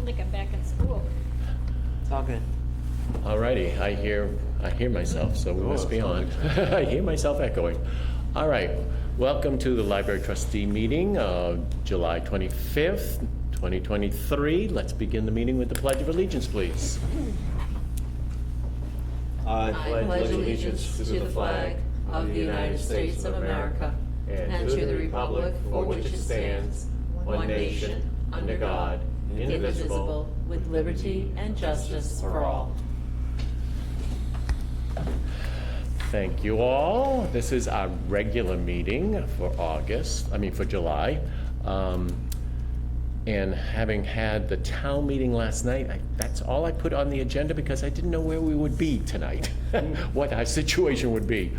like I'm back in school. It's all good. Alrighty, I hear myself, so we must be on. I hear myself echoing. All right, welcome to the Library Trustee meeting, July 25th, 2023. Let's begin the meeting with the Pledge of Allegiance, please. I pledge allegiance to the flag of the United States of America and to the republic for which it stands, one nation, under God, indivisible, with liberty and justice for all. Thank you all. This is our regular meeting for July. And having had the town meeting last night, that's all I put on the agenda because I didn't know where we would be tonight, what our situation would be.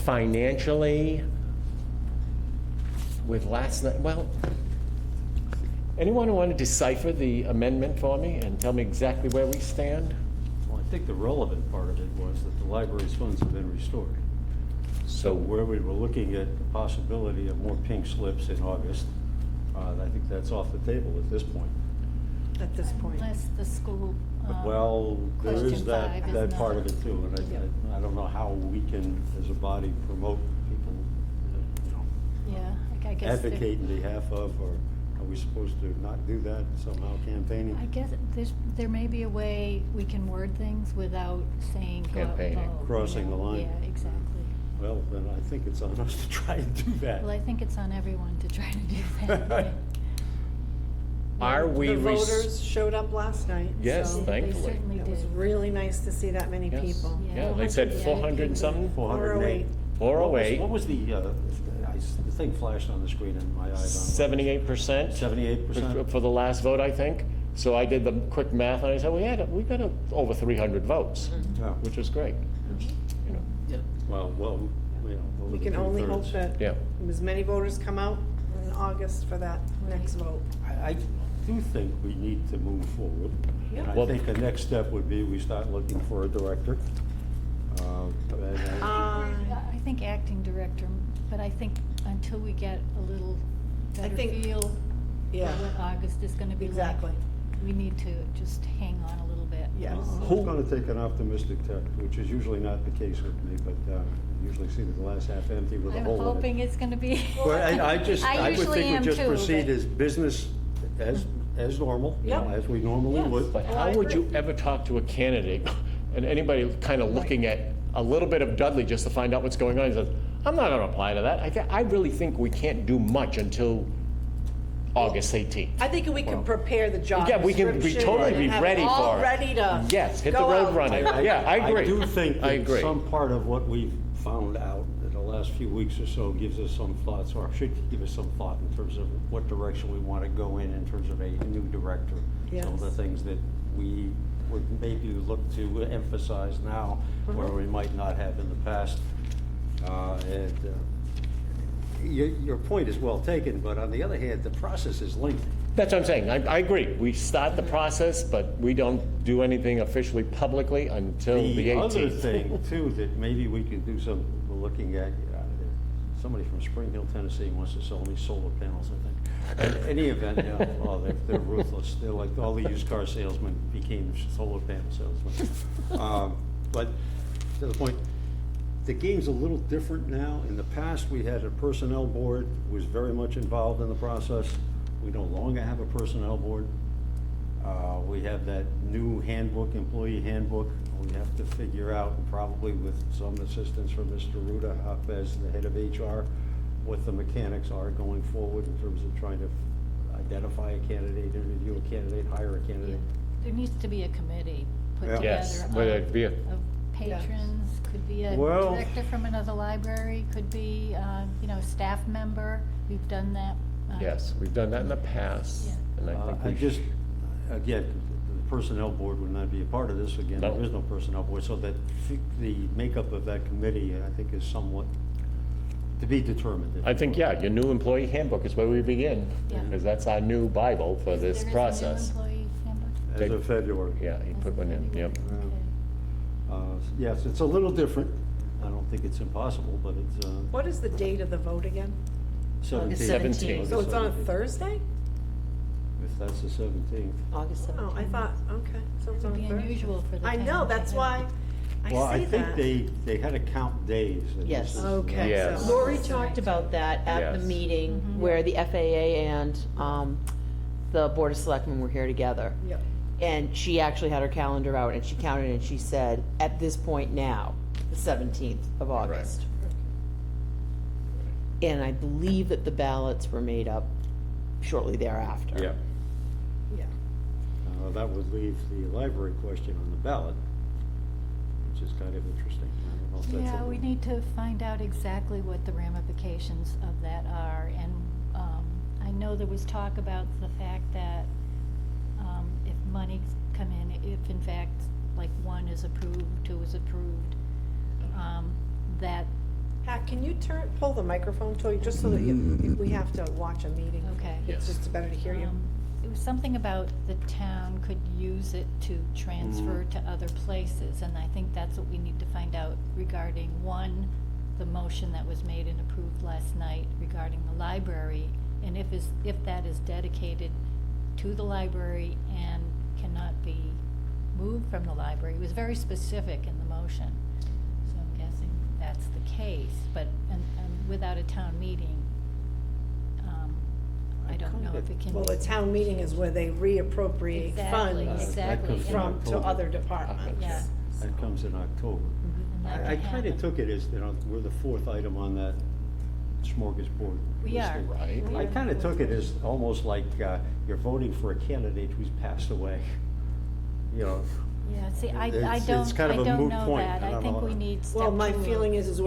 Financially, with last night, well, anyone want to decipher the amendment for me and tell me exactly where we stand? Well, I think the relevant part of it was that the library's funds have been restored. So where we were looking at the possibility of more pink slips in August, I think that's off the table at this point. At this point. Unless the school. Well, there is Question that 5 is that part not- of it too, and I don't know how we can, as a body, promote people, Yeah, I guess. advocate in behalf of, or are we supposed to not do that, somehow campaigning? I guess there may be a way we can word things without saying. Campaigning. Crossing the line. Yeah, exactly. Well, then I think it's on us to try and do that. Well, I think it's on everyone to try to do that. Are we? The voters showed up last night. Yes, so They thankfully. certainly It was did. really nice to see that many Yes. people. Yeah, they said 400 and something? 408. 408. What was the thing flashed on the screen in my eyes? 78%. 78%? For the last vote, I think. So I did the quick math, and I said, we got over 300 votes, Yeah. which was great. You know, Well, We can only hope that Yeah. as many voters come out in August for that next vote. I do think we need to move forward. Yeah. And I Well- think the next step would be we start looking for a director. I think acting director, but I think until we get a little better think- feel for Yeah. what August is gonna be like. Exactly. We need to just hang on a little bit. Yes. I'm going to take an optimistic tack, which is usually not the case with me, but I usually see the glass half empty with a I'm hole in it. hoping it's gonna be. But I would usually think am we just too, proceed but- as business as normal, Yep. as we normally Yes. would. But Oh, how I would you agree. ever talk to a candidate, and anybody kind of looking at a little bit of Dudley just to find out what's going on, and says, I'm not going to apply to that. I really think we can't do much until August 18th. I think we can prepare the job Yeah, we can be description totally and be have ready all for it. ready to Yes, hit the go road out. running. Yeah, I agree. I do think I that agree. some part of what we've found out in the last few weeks or so gives us some thoughts, or should give us some thought in terms of what direction we want to go in terms of a new director. Yes. Some of the things that we would maybe look to emphasize now where we might not have in the past. Your point is well taken, but on the other hand, the process is lengthy. That's what I'm saying. I agree. We start the process, but we don't do anything officially publicly until the 18th. The other thing too, that maybe we could do some looking at, somebody from Spring Hill, Tennessee wants to sell me solar panels, I think. In any event, well, they're ruthless. They're like all the used car salesmen became solar panel salesmen. But to the point, the game's a little different now. In the past, we had a personnel board who was very much involved in the process. We no longer have a personnel board. We have that new handbook, employee handbook. We have to figure out, probably with some assistance from Mr. Ruda up as the head of HR, what the mechanics are going forward in terms of trying to identify a candidate, interview a candidate, hire a candidate. There needs to be a committee put Yeah. together Yes, whether it be a- of patrons, could be a Well- director from another library, could be, a staff member. We've done that. Yes, we've done that in the past, Yeah. and I think I we just, again, the personnel board would not be a part of this. Again, No. there is no personnel board, so that the makeup of that committee, I think, is somewhat to be determined. I think, yeah, your new employee handbook is where we begin, Yeah. because that's our new Bible for this process. There is a new employee handbook? As of February. Yeah, he put one in, yep. Okay. Yes, it's a little different. I don't think it's impossible, but it's What is the date of the vote again? 17. 17. So it's on a Thursday? If that's the 17th. August 17th. Oh, I thought, okay, so it's It on would be Thursday. unusual for the I town know, to that's have why I Well, I say that. think they had to count days. and Yes. this is- Okay, Yes. so. Lori talked about that at the Yes. meeting Mhm. where the FAA and the Board of Selectmen were here together. Yep. And she actually had her calendar out and she counted and she said, at this point now, the 17th of August. And I believe that the ballots were made up shortly thereafter. Yeah. Yeah. That would leave the library question on the ballot, which is kind of interesting. I don't know if that's Yeah, a- we need to find out exactly what the ramifications of that are, and, I know there was talk about the fact that, if monies come in, if in fact, like, 1 is approved, 2 is approved, that, Pat, can you pull the microphone to you, just so that if we have to watch a meeting? okay. It's Yes. just better to hear you. It was something about the town could use it to transfer to other places, and I think that's what we need to find out regarding, 1, the motion that was made and approved last night regarding the library, and if that is dedicated to the library and cannot be moved from the library. It was very specific in the motion, so I'm guessing that's the case, but, and without a town meeting, I don't know if it can be. Well, the town meeting is where they reappropriate Exactly, funds exactly. comes and- from, to October. other departments. Yeah. That comes in October. and that I can kind happen. of took it as, we're the 4th item on that smorgasbord. We are. listing. Right. We I are. kind of took it as almost like you're voting for a candidate who's passed away. You know, Yeah, see, I It's don't kind of a moot know point. that. I I don't think know. we need step 2. Well, my feeling is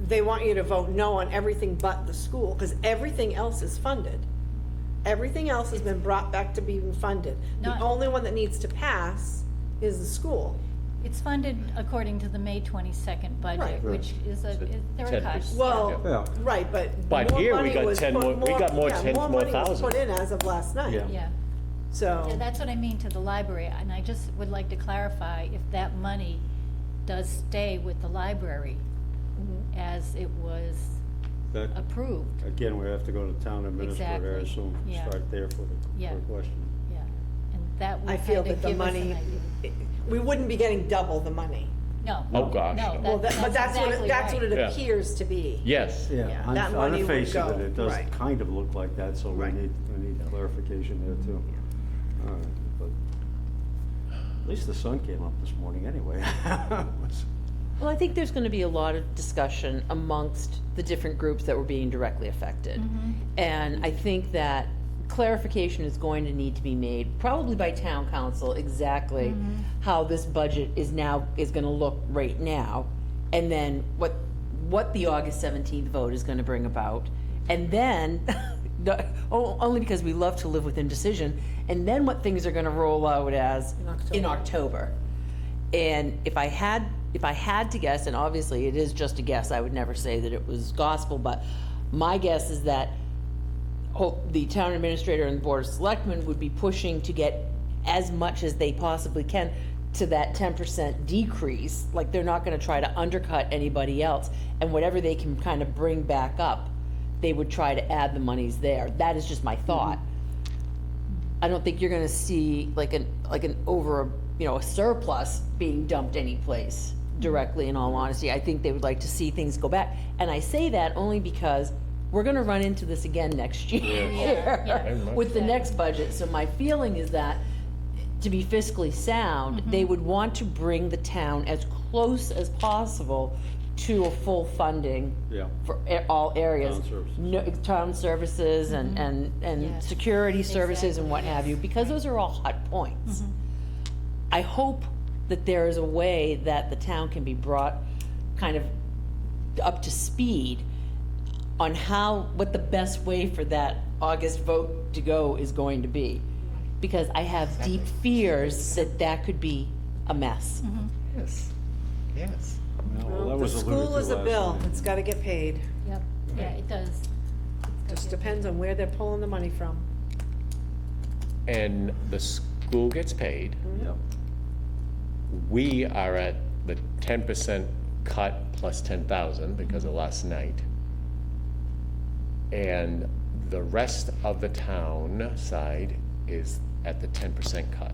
they want you to vote no on everything but the school, because everything else is funded. Everything else has been brought back to being funded. The Not- only one that needs to pass is the school. It's funded according to the May 22nd budget, Right. which is So there are 10%. cuts. Well, Yeah. right, but But more here we money got was 10 put- more- we got more yeah, 10 more money was thousand. put in as of last night. Yeah. Yeah. So. Yeah, that's what I mean to the library, and I just would like to clarify if that money does stay with the library Mhm. as it was that, approved. again, we have to go to the town administrator, I Exactly. assume, Yeah. start there for Yeah. the question. Yeah, and that would I feel kind of that the give us an money, idea. we wouldn't be getting double the money. No. Oh, gosh, No, no. Well, but that's what, exactly that's what right. it Yeah. appears to be. Yes. Yeah, On that on money the would face of go, it, it does right. kind of look like that, so we Right. need clarification there too. All right, but at least the sun came up this morning anyway. Well, I think there's gonna be a lot of discussion amongst the different groups that were being directly affected. Mhm. And I think that clarification is going to need to be made, probably by town council, exactly Mhm. how this budget is gonna look right now. And then what the August 17th vote is gonna bring about. And then, only because we love to live within decision, and then what things are gonna roll out as in October. And if I had to guess, and obviously it is just a guess, I would never say that it was gospel, but my guess is that the town administrator and the board of selectmen would be pushing to get as much as they possibly can to that 10% decrease. Like, they're not gonna try to undercut anybody else, and whatever they can kind of bring back up, they would try to add the monies there. That is just my thought. I don't think you're gonna see like an a surplus being dumped anyplace directly, in all honesty. I think they would like to see things go back. And I say that only because we're gonna run into this again next year Yeah. Very much with the so. next budget. So my feeling is that, to be fiscally sound, they would want to bring the town as close as possible to a full funding Yeah. for all areas. Town services. No, town services and Yes. security services and what Exactly, have you, yes. because those are all hot points. I hope that there is a way that the town can be brought kind of up to speed on what the best way for that August vote to go is going to be. Because I have deep fears that could be a mess. Yes. Yes. Well, that The was alluded school to is a last bill, night. it's gotta get paid. Yep, yeah, it does. Just depends on where they're pulling the money from. And the school gets paid. Yep. We are at the 10% cut plus 10,000 because of last night. And The rest of the town side is at the 10% cut.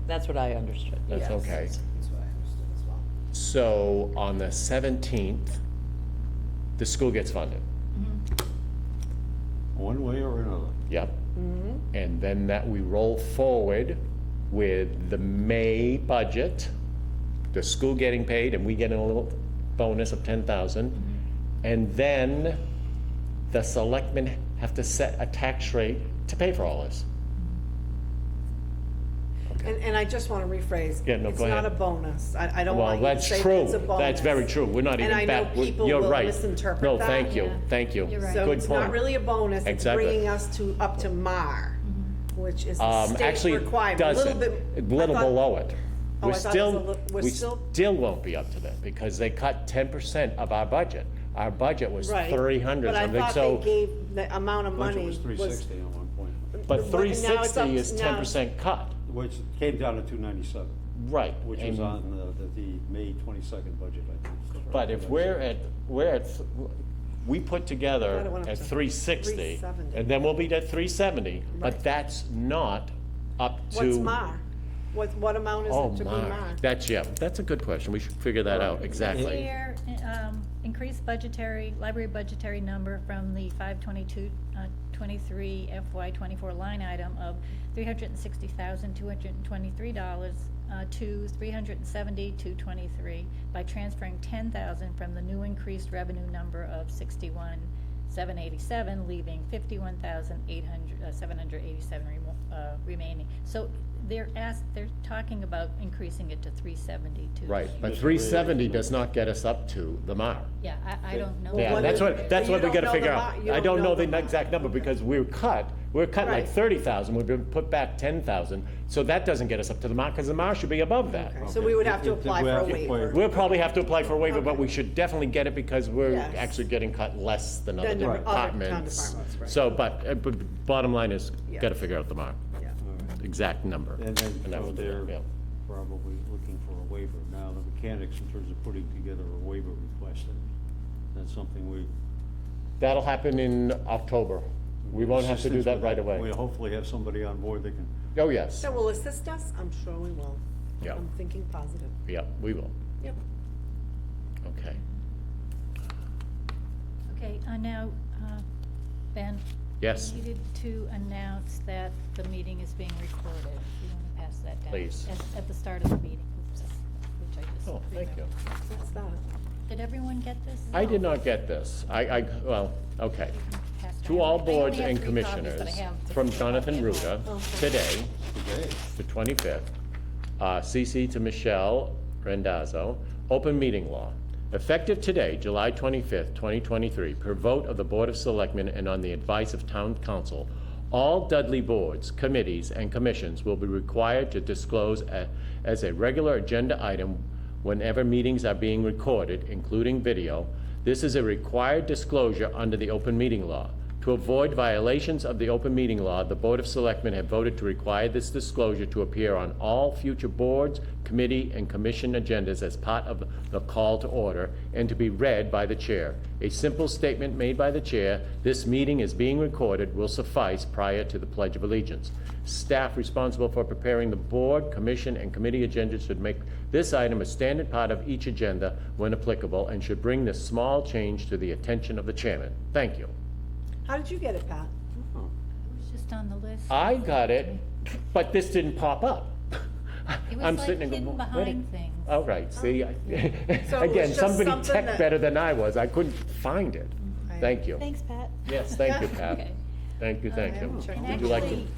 That's what I understood. That's Yes. okay. That's what I understood as well. So on the 17th, the school gets funded. One way or another. Yep. And then that we roll forward with the May budget, the school getting paid, and we getting a little bonus of 10,000. And then the selectmen have to set a tax rate to pay for all this. And I just want to rephrase. Yeah, no, It's go not ahead. a bonus. I don't Well, want you to that's say that true. it's a bonus. That's very true. We're not even And I know back. people You're will right. misinterpret No, that. thank you, Yeah. thank you. You're right. So Good it's point. not really a bonus, it's Exactly. bringing us up to MAR, which is the state Actually, it requirement. A little doesn't. bit. A little I thought- below it. Oh, We're I thought it still, was a li- we're we still- still won't be up to that, because they cut 10% of our budget. Our budget was Right. 300 But I something, thought so, they gave the amount of Budget money was 360 at one point, but But now it's up 360 is to- 10% cut, which came down to 297, right. which was and- on the May 22nd budget, I think. But if we're at, we put I thought together it went up at to 360, 370. and then we'll be at 370, but Right. that's not up to. What's MAR? What amount is Oh, it to be my, MAR? that's, yeah, that's a good question, we should figure that out, exactly. Clear, increased library budgetary number from the 5/22/23 FY '24 line item of $360,223 to $370,223 by transferring 10,000 from the new increased revenue number of 61,787, leaving 51,787 remaining. So they're talking about increasing it to 372. Right, but Just 370 does not get us up to the mark. Yeah, I don't know. Yeah, what that's is- what we you gotta don't know figure the out. mar- you I don't don't know know the the mar- exact number, because we're cut Right. like 30,000, we've been put back 10,000, so that doesn't get us up to the mark, because the mark should be above that. Okay, so we would have to If- if apply we for a have to waiver. We'll probably have to apply for a waiver, but Okay. we should definitely get it, because we're Yes. actually getting cut less than other Than the other town departments. departments, right. So, but bottom line is, Yeah. gotta figure out the mark, Yeah. exact number. And then that will from do there, it, yeah. probably looking for a waiver. Now, the mechanics in terms of putting together a waiver request, that's something we. That'll happen in October. We won't have to do assistance that with right away. We hopefully have somebody on board that can. Oh, yes, That will assist us? I'm sure we will. Yeah. I'm thinking positive. yeah, we will, Yep. okay. Okay, now, Ben? Yes. I needed to announce that the meeting is being recorded. If you want to pass that down. Please. At the start of the meeting, which I just. Oh, thank you. remembered. What's that? Did everyone get this? I did not get this. Well, okay. Pass it To around. all I boards only and have 3 copies, commissioners, but I have the from full Jonathan copy at Ruda, home. today, Today. the 25th, CC to Michelle Randazzo, open meeting law. Effective today, July 25th, 2023, per vote of the Board of Selectmen and on the advice of Town Council, all Dudley boards, committees, and commissions will be required to disclose as a regular agenda item whenever meetings are being recorded, including video. This is a required disclosure under the open meeting law. To avoid violations of the open meeting law, the Board of Selectmen have voted to require this disclosure to appear on all future boards, committee, and commission agendas as part of the call to order and to be read by the chair. A simple statement made by the chair, "This meeting is being recorded," will suffice prior to the Pledge of Allegiance. Staff responsible for preparing the board, commission, and committee agendas should make this item a standard part of each agenda when applicable and should bring this small change to the attention of the chairman. Thank you. How did you get it, Pat? It was just on the list. I got it, but this didn't pop up. It was I'm like sitting and hidden going, behind things. All right, see, So it was again, just somebody something tech that- better than I was, I couldn't find it. Thank you. Thanks, Pat. Yes, thank you, Pat. Okay. Thank you, thank you. check And Would you like to? actually,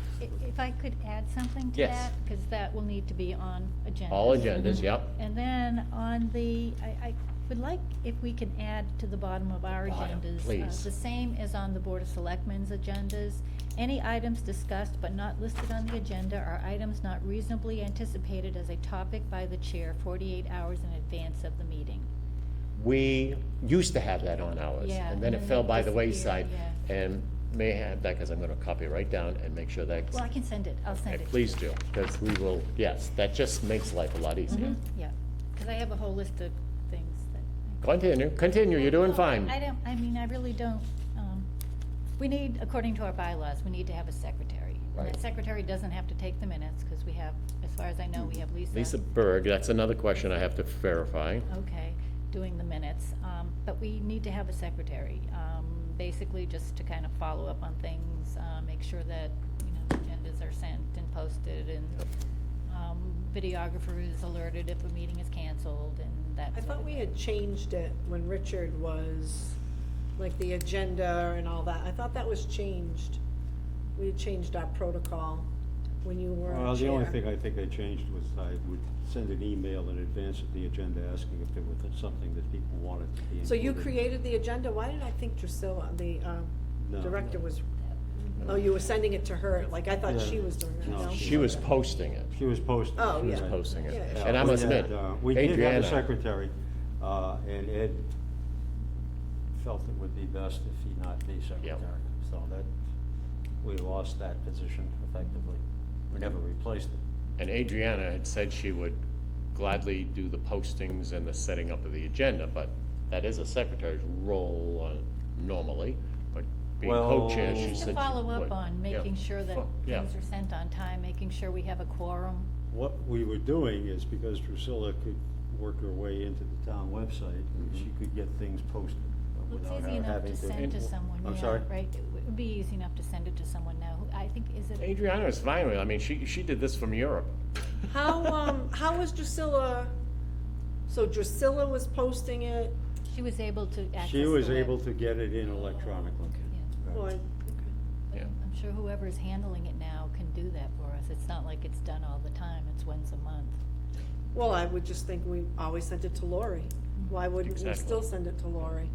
if I could add something to Yes. that, because that will need to be on agenda. All agendas, yep. And then on the, I would like if we can add to the bottom of our Bottom, agendas. please. The same as on the Board of Selectmen's agendas. Any items discussed but not listed on the agenda are items not reasonably anticipated as a topic by the chair 48 hours in advance of the meeting. We used to have that on ours, Yeah, and then it and then fell it by the disappeared, wayside. yeah. And may have that, because I'm gonna copy it right down and make sure that's. Well, I can send it, I'll send it. to Please you. do, because we will, yes, that just makes life a lot easier. Yeah, because I have a whole list of things that. Continue, you're doing fine. I don't, I mean, I really don't, We need, according to our bylaws, we need to have a secretary. And Right. that secretary doesn't have to take the minutes, because we have, as far as I know, we have Lisa. Lisa Berg, that's another question I have to verify. Okay, doing the minutes, but we need to have a secretary, basically just to kind of follow up on things, make sure that, you know, agendas are sent and posted, and, videographer is alerted if a meeting is canceled, and that I sort thought of we thing. had changed it when Richard was, like, the agenda and all that. I thought that was changed. We had changed our protocol when you were Well, chair. the only thing I think I changed was I would send an email in advance of the agenda asking if there was something that people wanted to be included. So you created the agenda? Why did I think Drusilla, the No, director, no. was, oh, you were sending it to her, like, I thought Yeah. she was doing that, No, no? She was posting it. She was posting. Oh, She was yeah. posting it. Yeah, And I we must had, admit, we did have a Adriana, secretary, and Ed felt it would be best if he not be secretary. So that, we lost that position effectively. We never replaced it. and Adriana had said she would gladly do the postings and the setting up of the agenda, but that is a secretary's role normally, but being Well- co-chair, she Just said to she follow up would. on Yeah. making sure that Yeah. things are sent on time, making sure we have a quorum. What we were doing is because Drusilla could work her way into the town website, she could get things posted Well, without It's her easy enough having to to. send to someone, I'm yeah, sorry? right? It would be easy enough to send it to someone now. I think, is it? Adriana was fine with it. I mean, she did this from Europe. How was Drusilla, so Drusilla was posting it? She was able to access She was the web. able to get it in electronically. Yeah. Boy, okay. Yeah. I'm sure whoever's handling it now can do that for us. It's not like it's done all the time, it's once a month. Well, I would just think we always sent it to Lori. Why wouldn't we Exactly. still send it to Lori?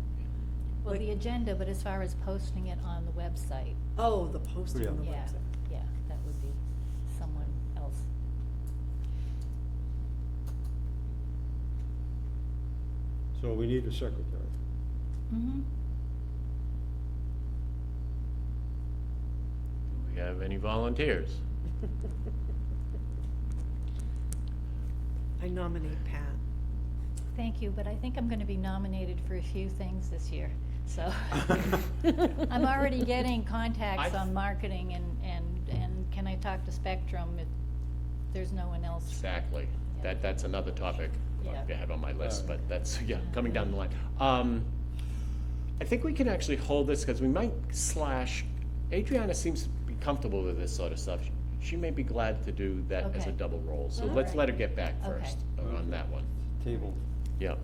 Well, Like- the agenda, but as far as posting it on the website, Oh, the posting on the yeah, website. yeah, that would be someone else. So we need a secretary. Mm-hmm. Do we have any volunteers? I nominate Pat. Thank you, but I think I'm gonna be nominated for a few things this year, so. I'm already getting contacts on marketing and can I talk to Spectrum if there's no one else? Exactly. That's another topic I Yeah. have on my list, but that's, yeah, coming down the line. I think we can actually hold this, because we might slash, Adriana seems to be comfortable with this sort of stuff. She may be glad to do that as a Okay. double role, so All let's right. let her get back Okay. first on that one. Table. Yeah.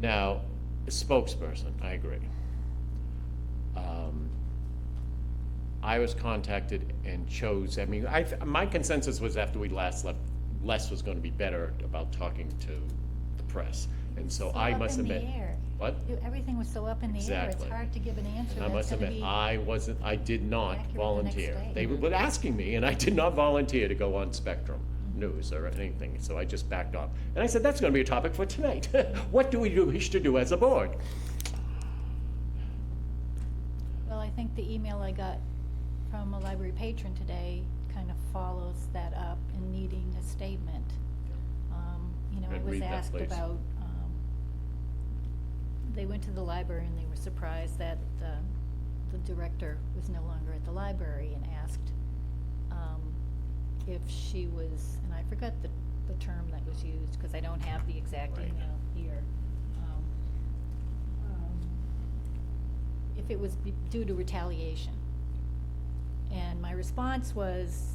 Now, the spokesperson, I agree. I was contacted and chose, I mean, my consensus was after we last left, Les was gonna be better about talking to the press, and so I must admit. So up in the air. What? Everything was so up in the air, it's Exactly. hard to give an answer And I that's must gonna admit, be. I did not accurate the next volunteer. day. They were asking me, and I did not volunteer to go on Spectrum News or anything, so I just backed off. And I said, that's gonna be a topic for tonight. What do we wish to do as a board? Well, I think the email I got from a library patron today kind of follows that up in needing a statement. You know, I Good, was read that, asked please. about, they went to the library and they were surprised that the director was no longer at the library, and asked if she was, and I forgot the term that was used, because I don't have the exact Right. email here. If it was due to retaliation. And my response was,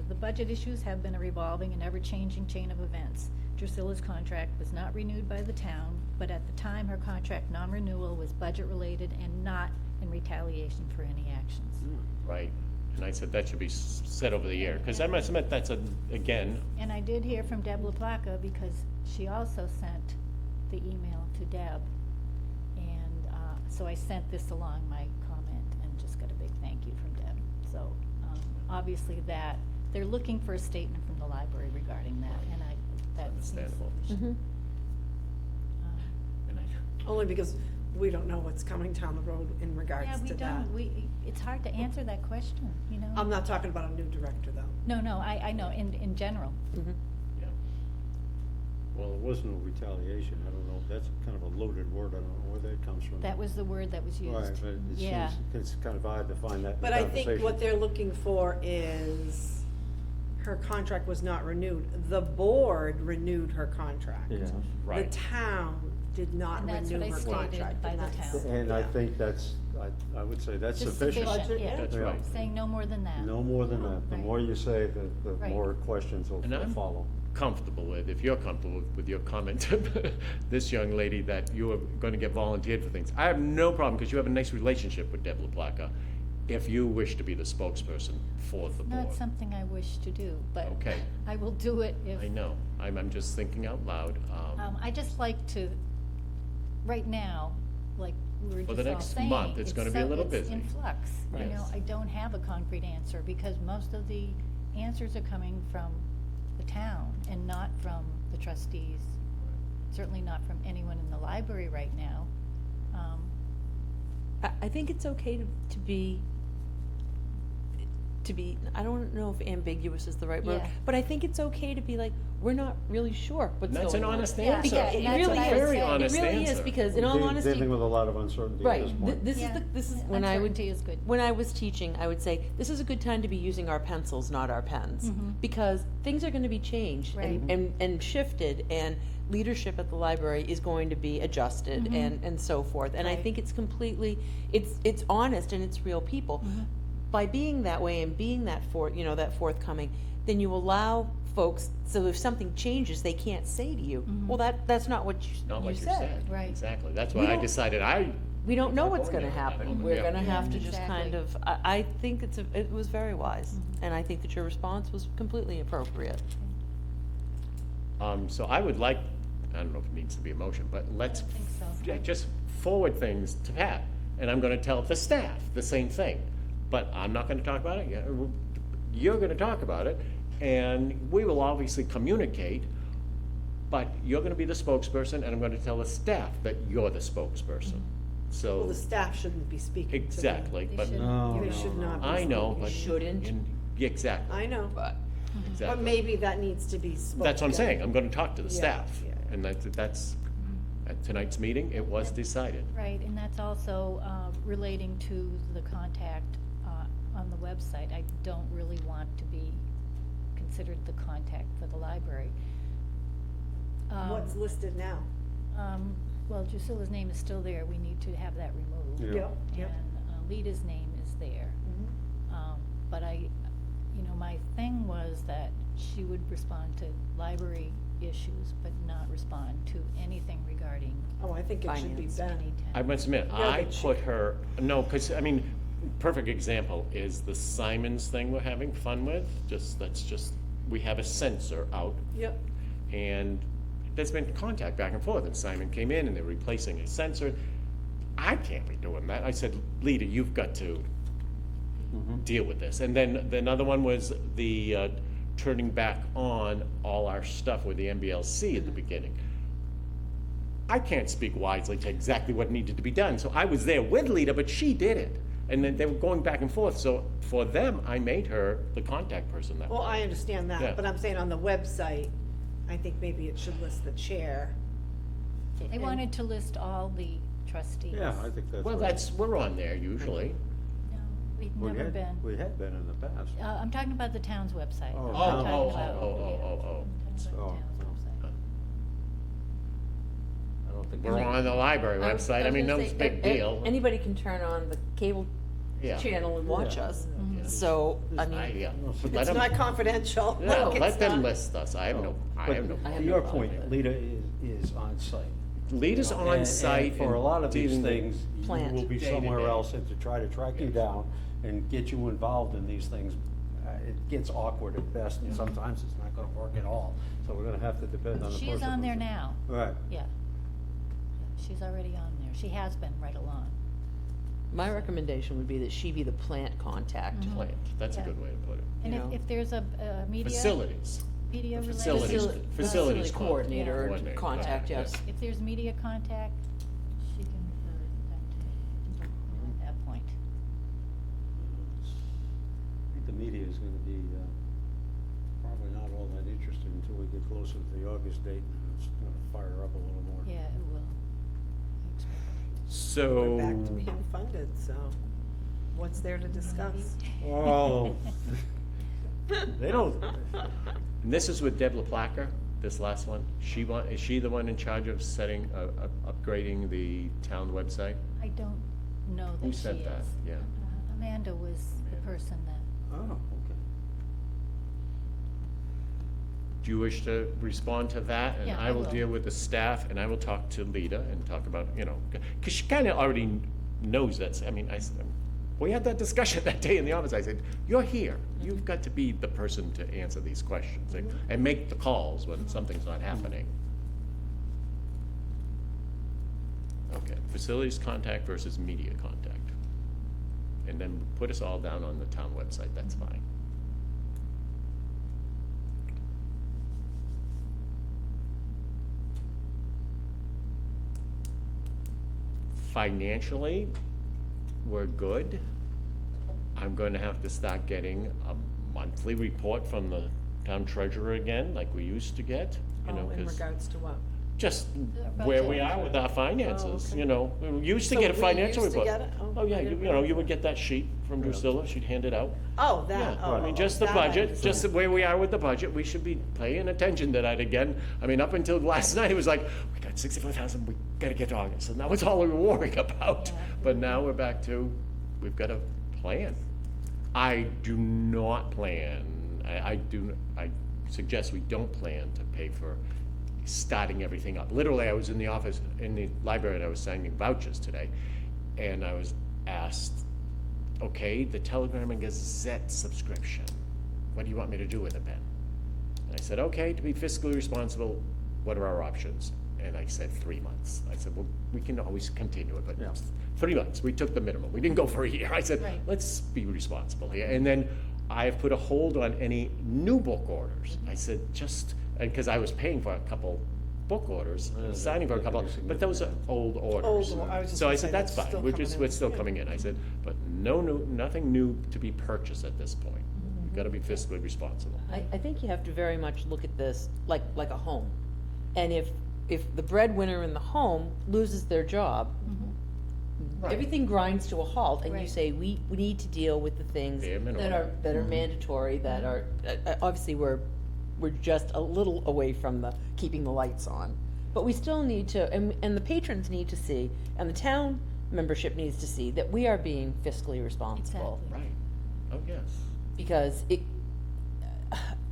the budget issues have been a revolving and ever-changing chain of events. Drusilla's contract was not renewed by the town, but at the time, her contract non-renewal was budget-related and not in retaliation for any actions. Right? And I said, that should be said over the air, because I must admit, that's again, And I did hear from Deb LaPlaca, because she also sent the email to Deb. And so I sent this along, my comment, and just got a big thank you from Deb. So obviously they're looking for a statement from the library regarding that, and that seems Understandable. sufficient. and I- Only because we don't know what's coming down the road in regards Yeah, we to that. don't, it's hard to answer that question, you know? I'm not talking about a new director, though. No, I know, in general. yeah. Well, it was no retaliation, I don't know, that's kind of a loaded word, I don't know where that comes from. That was the word that was used. Right, but it Yeah. seems, it's kind of odd to find that in But I think conversation. what they're looking for is her contract was not renewed. The board renewed her contract. Yeah. The Right. town did not And that's what renew I her stated contract. by and the that's- town. And I yeah. think that's, I would say that's Just sufficient. sufficient, yeah. That's Yeah. right. Saying no more than that. No more than that, the Right. more you say, the Right. more questions will And I'm follow. comfortable with, if you're comfortable with your comment, this young lady, that you are going to get volunteered for things. I have no problem, because you have a nice relationship with Deb LaPlaca, if you wish to be the spokesperson for the board. Not something I wish to do, but Okay. I will do it if. I know, I'm just thinking out loud. I just like to, right now, like we were For just the all next saying. month, it's gonna be a little It's busy. in flux, you know, Yes. I don't have a concrete answer, because most of the answers are coming from the town and not from the trustees. Certainly not from anyone in the library right now. I think it's okay to be, I don't know if ambiguous is the right word, Yeah. but I think it's okay to be like, we're not really sure what's going on. That's an honest Yeah, answer. yeah, It that's really what I is. was Very saying. honest It really is, answer. because in all honesty. Dealing with a lot of uncertainty at Right, this point. this Yeah. is, when I would, Uncertainty is good. when I was teaching, I would say, this is a good time to be using our pencils, not our pens. Because things are gonna be changed Right. and shifted, and leadership at the library is going to be adjusted and so forth. And I Right. think it's completely, it's honest and it's real people. By being that way and being that that forthcoming, then you allow folks, so if something changes, they can't say to you, well, that's not what Not you what you said. Right. Exactly, that's We why I don't- decided we don't know We're what's going gonna there. happen. Yeah. We're Yeah. gonna have to Yeah, just exactly. kind of, I think it was very wise, and I think that your response was completely appropriate. So I would like, I don't know if it needs to be a motion, but let's think so. just forward things to Pat. And I'm gonna tell the staff the same thing, but I'm not gonna talk about it. You're gonna talk about it, and we will obviously communicate, but you're gonna be the spokesperson, and I'm gonna tell the staff that you're the spokesperson. Well, the So, staff shouldn't be speaking to them. exactly, They but, shouldn't. No, They no, should no. not be. I know, speaking. but. Shouldn't. Exactly, I know, But but exactly. maybe that needs to be spoken. That's what I'm saying, I'm gonna talk to the Yeah, staff, yeah. and that's, at tonight's meeting, it was decided. Right, and that's also relating to the contact on the website. I don't really want to be considered the contact for the library. What's listed now? Well, Drusilla's name is still there, we need to have that removed. Yeah. Yep. And Lita's name is there. Mhm. But my thing was that she would respond to library issues, but not respond to anything regarding Oh, I think it should be Finance. Ben. any town. I must admit, Yeah, I but she- put her, no, because, I mean, perfect example is the Simons thing we're having fun with. We have a censor out, Yep. and there's been contact back and forth, and Simon came in and they're replacing a censor. I can't be doing that. I said, Lita, you've got to deal with this. And then the another one was the turning back on all our stuff with the MBLC at the beginning. I can't speak wisely to exactly what needed to be done, so I was there with Lita, but she did it. And then they were going back and forth, so for them, I made her the contact person that Well, way. I understand Yeah. that, but I'm saying on the website, I think maybe it should list the chair. They wanted to list all the trustees. Yeah, I think that's. Well, right. we're on there usually. No, we've We never had- been. We had been in the past. I'm talking about the town's website. Oh, I'm oh, talking oh, about- oh, oh, yeah, oh, oh. I'm talking about Oh, the town's website. I don't think. We're on the library website, I mean, no big deal. Anybody can turn on the cable Yeah. channel and watch Yeah. us, Mm-hmm. so, I I, mean, yeah. But It's not confidential. Yeah, Like, it's let them not- list us, I have no But I have to no your problem point, with it. Lita is on site. Lita's And- on and site. for a lot of these dealing with- things, you Plant. will be Day to somewhere day. else, and to try to track you down and get you involved in these things, it gets awkward at best, and sometimes it's not gonna work at all. So we're gonna have to depend on the person. She is on there who's- now, Right. yeah. She's already on there. She has been right along. my recommendation would be that she be the plant contact. Plant, that's a Yeah. good way to put it. And You know. if there's a media. Facilities. Media related. Facilities. Facilities club. coordinator or Coordinator, contact, yeah. yes. If there's media contact, she can refer that to at that point. I think the media is gonna be, probably not all that interested until we get closer to the August date, and it's gonna fire up a little more. Yeah, it will. I expect it. So. We're back to being funded, so what's there to discuss? Oh, they don't, And this is with Deb LaPlaca, this last one. Is she the one in charge of upgrading the town website? I don't know that Who she is. said that? Yeah. Amanda was the person that, oh, okay. Do you wish to respond to that? And Yeah, I I will will. deal with the staff, and I will talk to Lita and talk about, because she kind of already knows that. I mean, we had that discussion that day in the office. I said, you're here. You've got to be the person to answer these questions and make the calls when something's not happening. Okay, facilities contact versus media contact. And then put us all down on the town website, that's fine. Financially, we're good. I'm going to have to start getting a monthly report from the town treasurer again, like we used to get, Oh, in 'cause regards to what? just Our where we budget. are with our finances, okay. We used to So get a we financial used to report. get it? Oh, Oh, yeah, I didn't realize you that. would get that sheet from Drusilla, she'd hand it out. Oh, Yeah, that, oh. I mean, just the that I budget, understand. just where we are with the budget, we should be paying attention to that again. I mean, up until last night, it was like, we got 64,000, we gotta get to August, and that was all we were worrying about. Yeah. But now we're back to, we've got a plan. I do not plan, I suggest we don't plan to pay for starting everything up. Literally, I was in the office, in the library, and I was signing vouchers today, and I was asked, okay, the Telegram and Gazette subscription, what do you want me to do with it, Ben? And I said, okay, to be fiscally responsible, what are our options? And I said 3 months. I said, well, we can always continue it, but Yeah. 3 months, we took the minimum. We didn't go for a year. I said, Right. let's be responsible here. And then I have put a hold on any new book orders. I said, because I was paying for a couple book orders, Yeah, signing for a that couple, could be but those are old orders. Old, I was just So I gonna said, say, that's that's fine, still we're coming in. still Yeah. coming in. I said, but nothing new to be purchased at this point. You've gotta be fiscally responsible. I think you have to very much look at this like a home. And if the breadwinner in the home loses their job, Right. everything grinds to a halt, and you Right. say, we need to deal with the things Bare minimum. that are mandatory, that are, obviously, we're just a little away from the keeping the lights on. But we still need to, and the patrons need to see, and the town membership needs to see, that we are being fiscally responsible. Exactly. Right, oh, yes. Because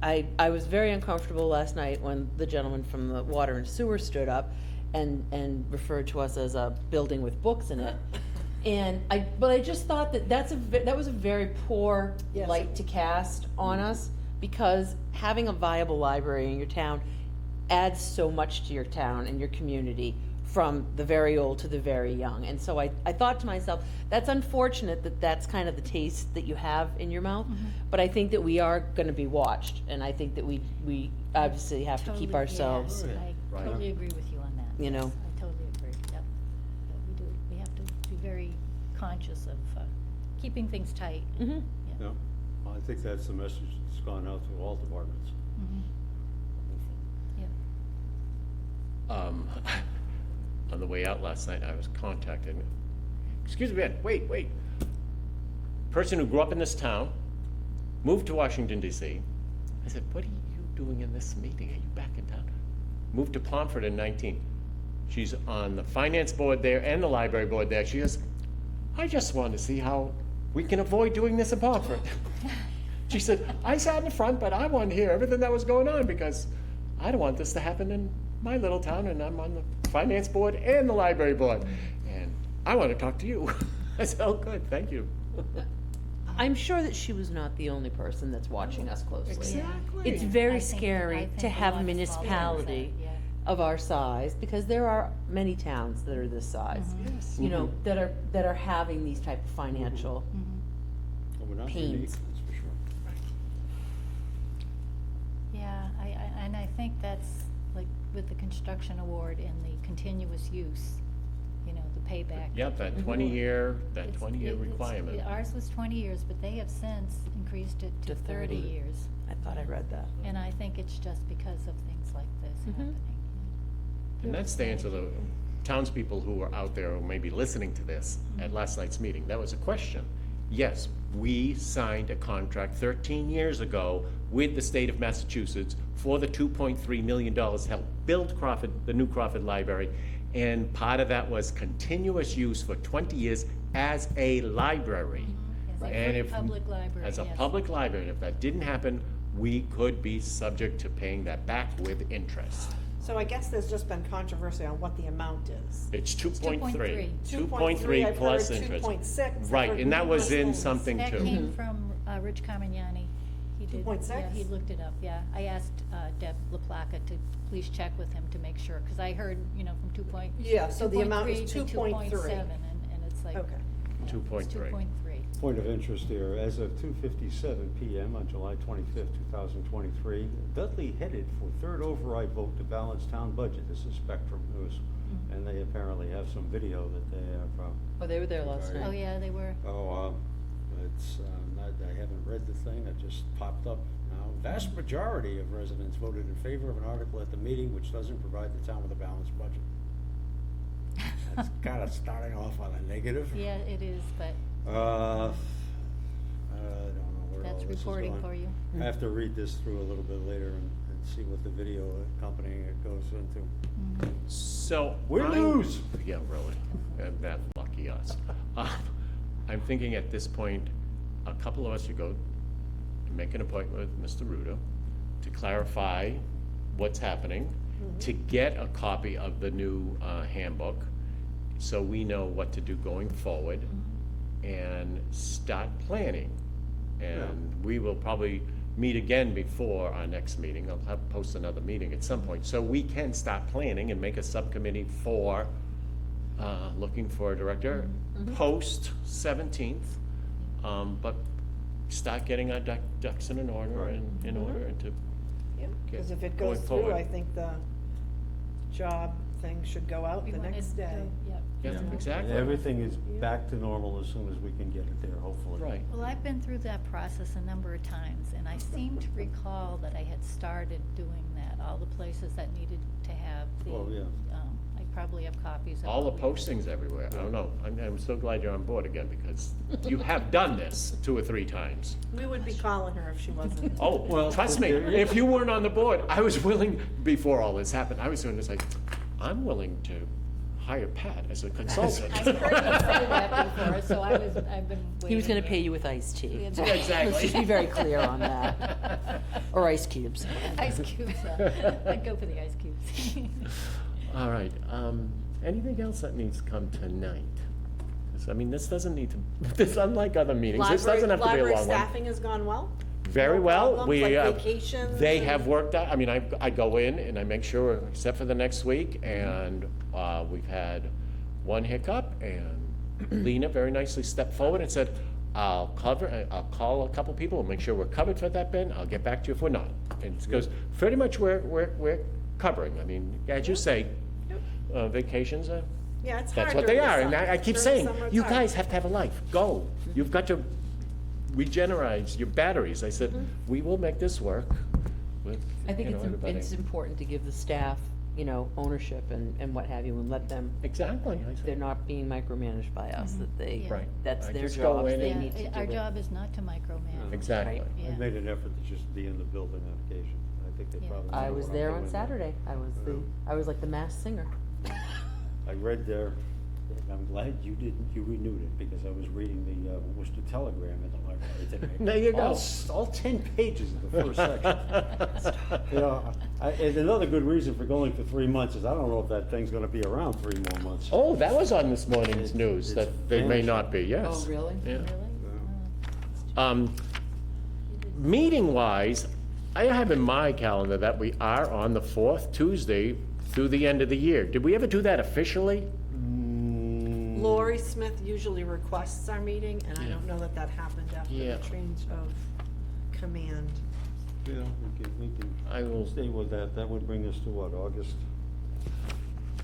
I was very uncomfortable last night when the gentleman from the water and sewer stood up and referred to us as a building with books in it. But I just thought that was a very poor Yes. light to cast on us, because having a viable library in your town adds so much to your town and your community, from the very old to the very young. And so I thought to myself, that's unfortunate that that's kind of the taste that you have in your mouth, but I think that we are gonna be watched, and I think that we obviously have to keep Totally, ourselves, yes, I Right. totally agree with you on that. You know. Yes, I totally agree, yep. Yeah, we do, we have to be very conscious of keeping things tight. Mhm. Yeah, well, I think that's the message that's gone out to all departments. Yep. On the way out last night, I was contacted. Excuse me, Ben, wait. Person who grew up in this town, moved to Washington DC. I said, what are you doing in this meeting? Are you back in town? Moved to Pomfret in 19. She's on the finance board there and the library board there. She goes, I just wanted to see how we can avoid doing this in Pomfret. She said, I sat in the front, but I wanted to hear everything that was going on, because I don't want this to happen in my little town, and I'm on the finance board and the library board, and I want to talk to you. I said, oh, good, thank you. I'm sure that she was not the only person that's watching us closely. Exactly. It's very I think- I scary think to a have a lot of small municipality towns, yeah. of our size, because there are many towns that are this size, Yes. you know, that are having these type of financial. Well, we're not Pains. unique, that's for sure. Yeah, and I think that's, like, with the construction award and the continuous use, the payback. Yep, that Mhm. 20-year, that It's- 20-year it's- requirement. Ours was 20 years, but they have since increased it to To 30 30. years. I thought I read that. And I think it's just because of things like this Mhm. happening. And that's the answer to the townspeople who are out there who may be listening to this at last night's meeting. That was a question. Yes, we signed a contract 13 years ago with the state of Massachusetts for the $2.3 million to help build Crawford, the new Crawford Library. And part of that was continuous use for 20 years as a library. As a And free if- public library, As a yes. public library, and if that didn't happen, we could be subject to paying that back with interest. So I guess there's just been controversy on what the amount is. It's 2.3. 2.3, I've plus heard interest. 2.6, I've Right, heard and that was in 2.6. something That too. came from Rich Carmignani. He did. 2.6? Yeah, he looked it up, yeah. I asked Deb LaPlaca to please check with him to make sure, because I heard, from 2.3 Yeah, so the amount is to 2.3. 2.7, and it's like. Okay. yeah, 2.3. It's 2.3. Point of interest here, as of 2:57 PM on July 25th, 2023, Dudley headed for third override vote to balance town budget. This is Spectrum News. Mm. And they apparently have some video that they have. Oh, they were there last Right. night. Oh, yeah, they were. It's not, I haven't read the thing, it just popped up now. Vast majority of residents voted in favor of an article at the meeting which doesn't provide the town with a balanced budget. That's kind of starting off on a negative. Yeah, it is, but I don't know where all that's this is reporting going. for you. I have to read this through a little bit later and see what the video accompanying it goes into. Mhm. So. We I'm- lose. Yeah, really. And that lucky us. I'm thinking at this point, a couple of us should go to make an appointment with Mr. Ruda to clarify what's happening, to get a copy of the new handbook, so we know what to do going forward, and start planning. And we will probably meet again before our next meeting. I'll have post another meeting at some point, so we can start planning and make a subcommittee for looking for a director post 17th. But start getting our ducks in an order Right. and in order to Because if it going goes through, forward. I think the job thing should go out We the wanted next to- day. Yep. Yeah, So- exactly. Everything is back to normal as soon as we can get it there, hopefully. Right. Well, I've been through that process a number of times, and I seem to recall that I had started doing that, all the places that needed to have the. Oh, yeah. I probably have copies of. All the what we- postings everywhere. I don't know. I'm so glad you're on board again, because you have done this 2 or 3 times. We would be calling her if she wasn't. Oh, well, trust me, if you weren't on the board, I was willing, before all this happened, I was doing this like, I'm willing to hire Pat as a consultant. I've heard you say that before, so I've been waiting. He was gonna pay you with iced tea. Yeah, Exactly. Let's just be very clear on that. Or ice cubes. Ice cubes, I'd go for the ice cubes. All right, anything else that needs to come tonight? 'Cause, I mean, this doesn't need to, this, unlike other meetings, this doesn't have to be a Library long one. staffing has gone well? Very No well. problems, We like have- vacations They and- have worked out, I mean, I go in and I make sure, except for the next week, and we've had one hiccup, and Lena very nicely stepped forward and said, I'll call a couple people and make sure we're covered for that bin, I'll get back to you if we're not. And it goes, pretty much we're covering, I mean, as you say, vacations are, Yeah, it's hard that's what during they the are, and summer. I keep During the saying, summer, it's you hard. guys have to have a life, go. You've got to regenerate your batteries. I said, we will make this work with, I think everybody. it's important to give the staff, ownership and what have you, and let them, Exactly, I they're said, not being micromanaged by us, that they, Yeah. Right. that's I their just go jobs, in they and- need to do it. Our job is not to micromanage. exactly. Right. Yeah. I made an effort to just be in the building on occasion. I think they Yeah. probably. I know was what I'm there on doing. Saturday, I was like the masked singer. I read there, I'm glad you renewed it, because I was reading the Worcester Telegram in the library today. There you go. All 10 pages of the first section. And another good reason for going for 3 months is I don't know if that thing's gonna be around 3 more months. Oh, that was on this morning's It's- news, it's that they may vanishing. not be, yes. Oh, really? Yeah. Really? Meeting-wise, I have in my calendar that we are on the 4th Tuesday through the end of the year. Did we ever do that officially? Lori Smith usually requests our meeting, and I Yeah. don't know that that happened after Yeah. the change of command. Yeah, we I will, can stay with that. That would bring us to what, August?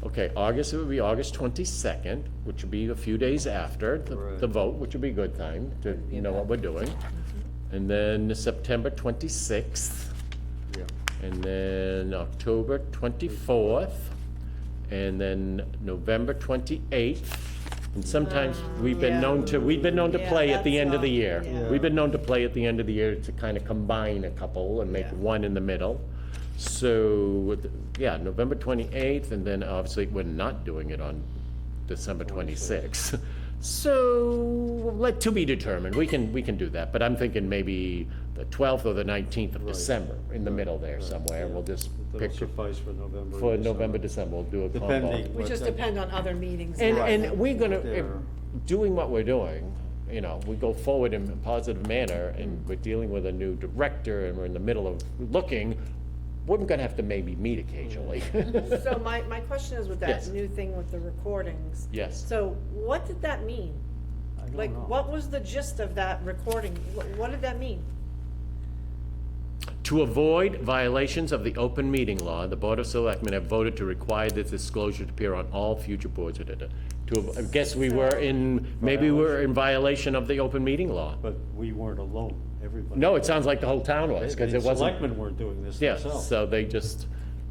Okay, August, it would be August 22nd, which would be a few days after Right. the vote, which would be a good time to know what we're doing. And then September 26th, Yeah. and then October 24th, and then November 28th. And sometimes we've been known to Yeah, play at the end of the year. yeah. We've been known to play at the end of the year to kind of combine a couple and make Yeah. one in the middle. So, yeah, November 28th, and then obviously we're not doing it on December 26th. So, to be determined, we can do that, but I'm thinking maybe the 12th or the 19th of Right. December, in the middle there Right, somewhere. yeah. We'll just That'll pick suffice for November. for and November, December. December, we'll do a combo. Depending. We what just the- depend on other meetings. And we're gonna, if, There. doing what we're doing, you know, we go forward in a positive manner, and we're dealing with a new director, and we're in the middle of looking, we're gonna have to maybe meet occasionally. So my question is with that Yes. new thing with the recordings. Yes. So what did that mean? I don't Like, know. what was the gist of that recording? What did that mean? To avoid violations of the open meeting law, the Board of Selectmen have voted to require this disclosure to appear on all future boards. I guess we were maybe we're in violation of the open meeting law. But we weren't alone, everybody. No, it sounds like the whole town was, because The it wasn't. selectmen weren't doing this Yeah, themselves. so they just.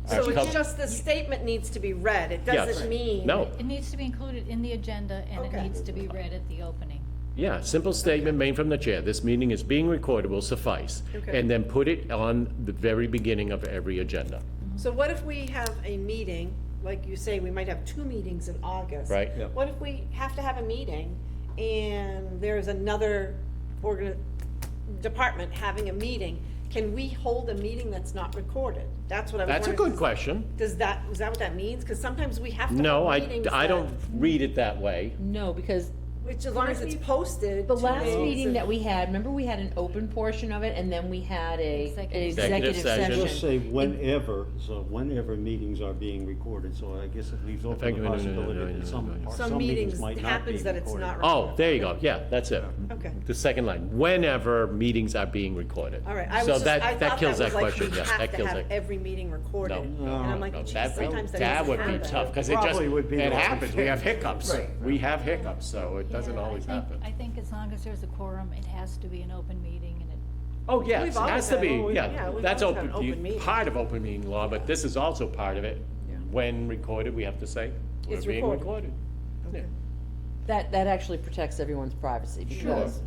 So come- it's just the statement needs to be read. It Yes. doesn't mean. No, It needs to be included in the agenda, and it Okay. needs to be read at the opening. yeah, simple statement made from the chair, this meeting is being recorded will suffice. Okay. And then put it on the very beginning of every agenda, So what if we have a meeting, like you say, we might have 2 meetings in August. right? Yeah. What if we have to have a meeting and there's another department having a meeting? Can we hold a meeting that's not recorded? That's what I was That's a wondering. good question. Is that what that means? Because sometimes we have to No, hold meetings I don't that- read it that way. No, because Which as long as it's posted. the 2 last days meeting and- that we had, remember we had an open portion of it, and then we had an Executive executive session. Just say session. whenever, so whenever meetings are being recorded, so I guess it leaves open the possibility that some meetings might not be happens that it's recorded. not Oh, there you go, yeah, that's it. Okay. The second line, whenever meetings are being recorded. All right, I was So just, that I thought kills that was that like, we question, yeah, have that to kills have that. every meeting recorded. And I'm like, geez, that sometimes that would be doesn't tough, because it Probably would be it the happens, we have opposite. hiccups. Right. We have hiccups, so it doesn't Yeah, always happen. I think as long as there's a quorum, it has to be an open meeting, and it, Oh, yes, We've it has always to had- be, yeah, yeah, we've that's always had open, open meetings. part of open meeting law, but this is also part of it. Yeah. When recorded, we have to say, we're It's being recorded. recorded. That actually protects everyone's privacy, because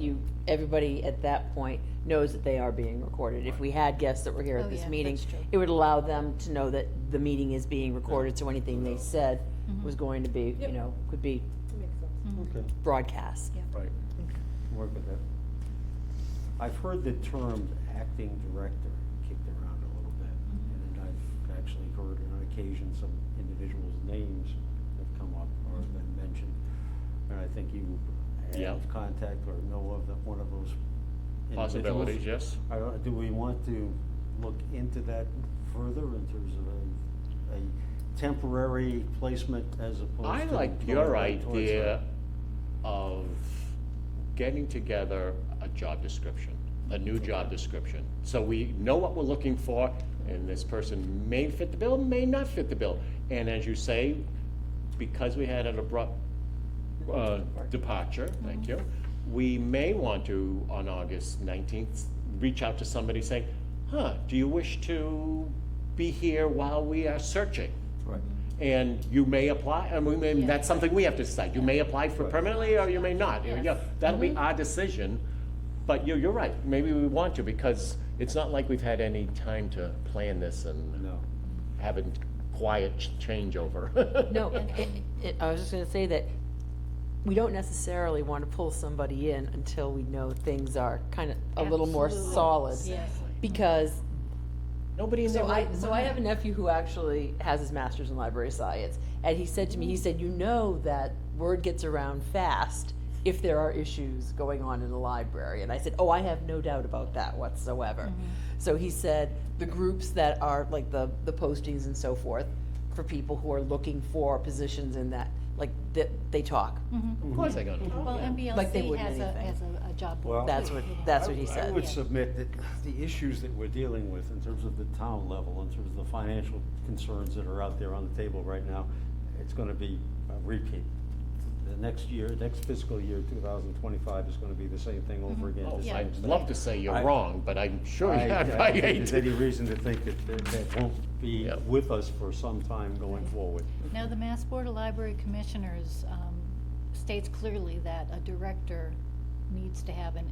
everybody at that point knows that they are being recorded. If we had guests that were here Oh, at this yeah, meeting, that's true. it would allow them to know that the meeting is being recorded, so anything they said was going to be, Yep. could be Makes sense. Okay, broadcast. Right. work with that. I've heard the term acting director kicked around a little bit, and I've actually heard on occasion some individuals' names have come up or been mentioned. And I think you Yeah. have contact or know of one of those individuals. Possibilities, yes. Do we want to look into that further in terms of a temporary placement as opposed I to? like going your right towards idea of getting together a job description, a new job description. So we know what we're looking for, and this person may fit the bill, may not fit the bill. And as you say, because we had an abrupt departure, thank you, we may want to, on August 19th, reach out to somebody saying, do you wish to be here while we are searching? Right. And you may apply, and we may, Yeah. that's something we have to decide. You may apply for Right. permanently, or you may not. You know, Yes. that'll be our decision. But you're right, maybe we want to, because it's not like we've had any time to plan this and No. have a quiet changeover. No, I was just gonna say that we don't necessarily want to pull somebody in until we know things are kind of a little more Absolutely. solid. yes. Because, Nobody in their so right I have a nephew who actually has his master's in library science, and he said to me, he said, you know that word gets around fast if there are issues going on in the library. And I said, oh, I have no doubt about that whatsoever. So he said, the groups that are, like the postings and so forth, for people who are looking for positions in that, like, they talk. Of course I got it. Well, Like they MBLC would has anything. a job Well, board. That's what he I said. would Yeah. submit that the issues that we're dealing with in terms of the town level, in terms of the financial concerns that are out there on the table right now, it's gonna be a repeat. The next year, next fiscal year, 2025, is gonna be the same thing over again. Oh, the same I'd thing. love to say you're I- wrong, but I'm sure you I have. don't think there's any reason to think that won't be Yeah. with us for some time going Right. forward. Now, the Mass Board of Library Commissioners states clearly that a director needs to have an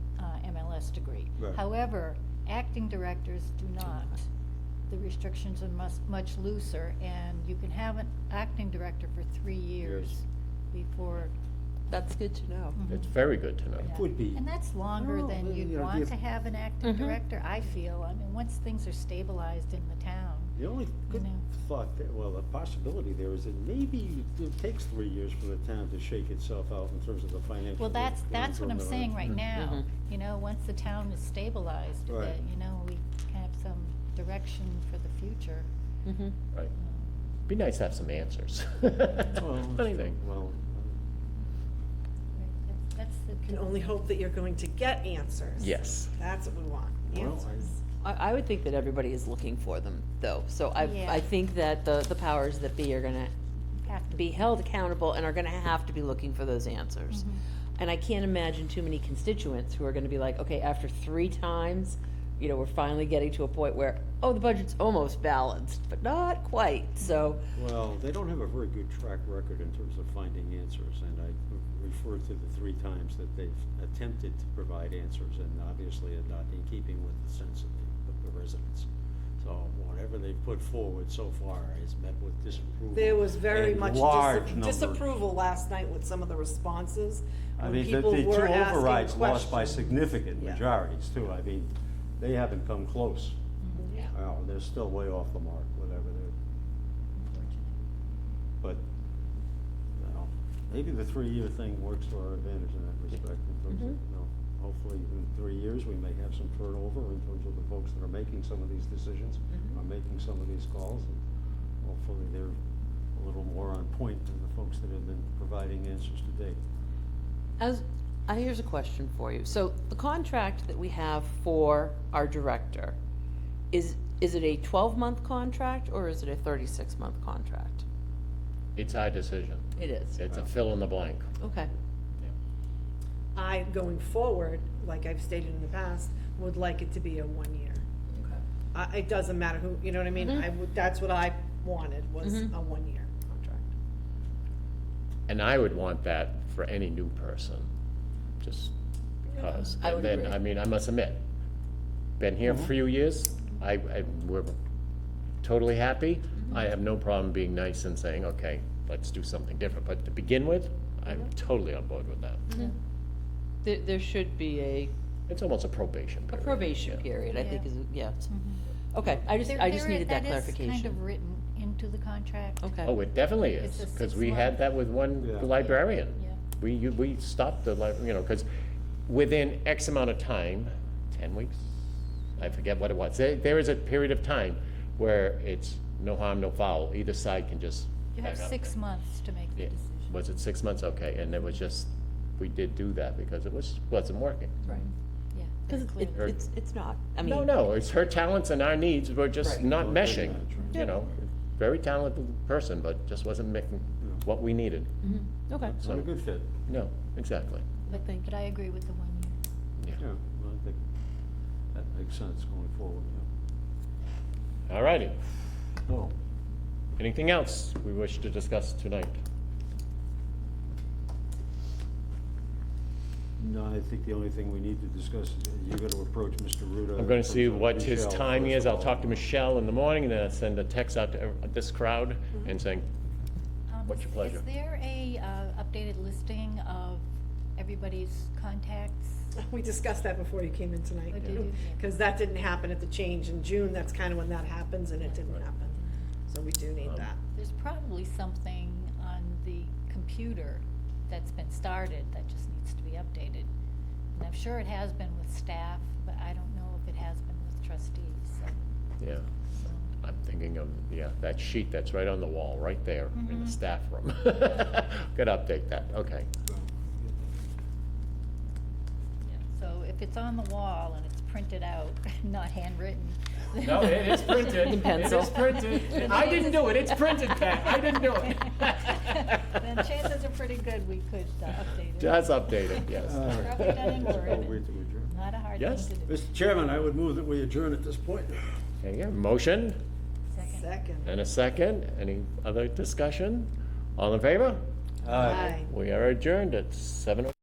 MLS degree. Right. However, acting directors do not. The restrictions are much looser, and you can have an acting director for 3 years Years. before. That's good to know. It's very good to know. Yeah. Would be. And that's longer Well, than you you'd know, want if- to have an acting Mhm. director, I feel. I mean, once things are stabilized in the town. The only good know. thought, well, the possibility there is that maybe it takes 3 years for the town to shake itself out in terms of the financial. Well, that's what I'm improvement. saying right now. Mhm. You know, once the town is stabilized a Right. bit, you know, we have some direction for the future. Mhm. Right. Be nice to have some answers. Well, Anything. Well, That's the. Can only hope that you're going to get answers. Yes. That's what we want, Well, answers. I would think that everybody is looking for them, though, so Yeah. I think that the powers that be are gonna Have to be held accountable and are gonna have to be looking for those answers. Mhm. And I can't imagine too many constituents who are gonna be like, okay, after 3 times, you know, we're finally getting to a point where, oh, the budget's almost balanced, but not quite, so. well, they don't have a very good track record in terms of finding answers, and I refer to the 3 times that they've attempted to provide answers, and obviously are not in keeping with the sense of the residents. So whatever they've put forward so far is met with disapproval. There was very in much large numbers. disapproval last night with some of the responses. I when mean, the people 2 were asking overrides lost by questions. significant Yeah. majorities too. I mean, they haven't come close. Yeah. Well, they're still way off the mark, whatever they're, but, you know, maybe the 3-year thing works to our advantage in that respect, in terms of, you know, hopefully in 3 years, we may have some turnover in terms of the folks that are making some of these decisions, Mhm. are making some of these calls, and hopefully they're a little more on point than the folks that have been providing answers to date. Here's a question for you. So the contract that we have for our director, is it a 12-month contract or is it a 36-month contract? It's our decision. It is. It's a fill in the blank. Okay. I, going forward, like I've stated in the past, would like it to be a 1 year. It doesn't matter who, you know what I mean? Mhm. That's what I wanted, was Mhm. a 1 year contract. And I would want that for any new person, just because. I would And then, agree. I mean, I must admit, been here a few years, we're totally happy. I have no problem being nice and saying, okay, let's do something different. But to begin with, I'm totally on board with that. There should be a It's almost a probation period. probation yeah. period, I think Yeah. is, yeah. Mhm. Okay, I just There- needed that That is kind clarification. of written into the contract. Okay. Oh, it definitely It's is, a because we had 6-month. that with one Yeah. librarian. Yeah. We stopped the, you know, because within X amount of time, 10 weeks, I forget what it was, there is a period of time where it's no harm, no foul, either side can just You have back up. 6 months to make the Yeah. decision. Was it 6 months? Okay, and it was just, we did do that because it wasn't working. Right. Yeah. Because very clear. it's not, I mean. No, it's her talents and our needs were just Right. not Well, meshing, yeah, you know? Very talented person, but just wasn't making what we needed. Mhm. Okay. It's not a good fit. No, exactly. But I agree with the 1 year. Yeah, well, I think that makes sense going forward, All righty. yeah. Oh, Anything else we wish to discuss tonight? no, I think the only thing we need to discuss is you gotta approach Mr. Ruda. I'm gonna see what his Michelle, timing first is. of I'll all. talk to Michelle in the morning, and then I'll send a text out to this crowd and saying, What's your pleasure? Is there a updated listing of everybody's contacts? We discussed that before you came in tonight. Oh, did you? Because that didn't happen at the change in June, that's kind of when that happens, and it didn't happen. So we do need that. There's probably something on the computer that's been started that just needs to be updated. And I'm sure it has been with staff, but I don't know if it has been with trustees, so. yeah. I'm thinking of, that sheet that's right on the wall, right there in the Mhm. staff room. Gotta update that, okay. Yeah, so if it's on the wall and it's printed out, not handwritten, No, it is printed. In pencil. It is printed. I didn't do it, it's printed, Pat, I didn't do it. Then chances are pretty good we could update it. Just update it, yes. Probably done in Word. I'll wait till we adjourn. Not a hard thing Yes. to do. Mr. Chairman, I would move that we adjourn at this point. Okay, yeah, motion Second. and a second. Any other discussion? All in favor? Aye. We are adjourned at 7:00.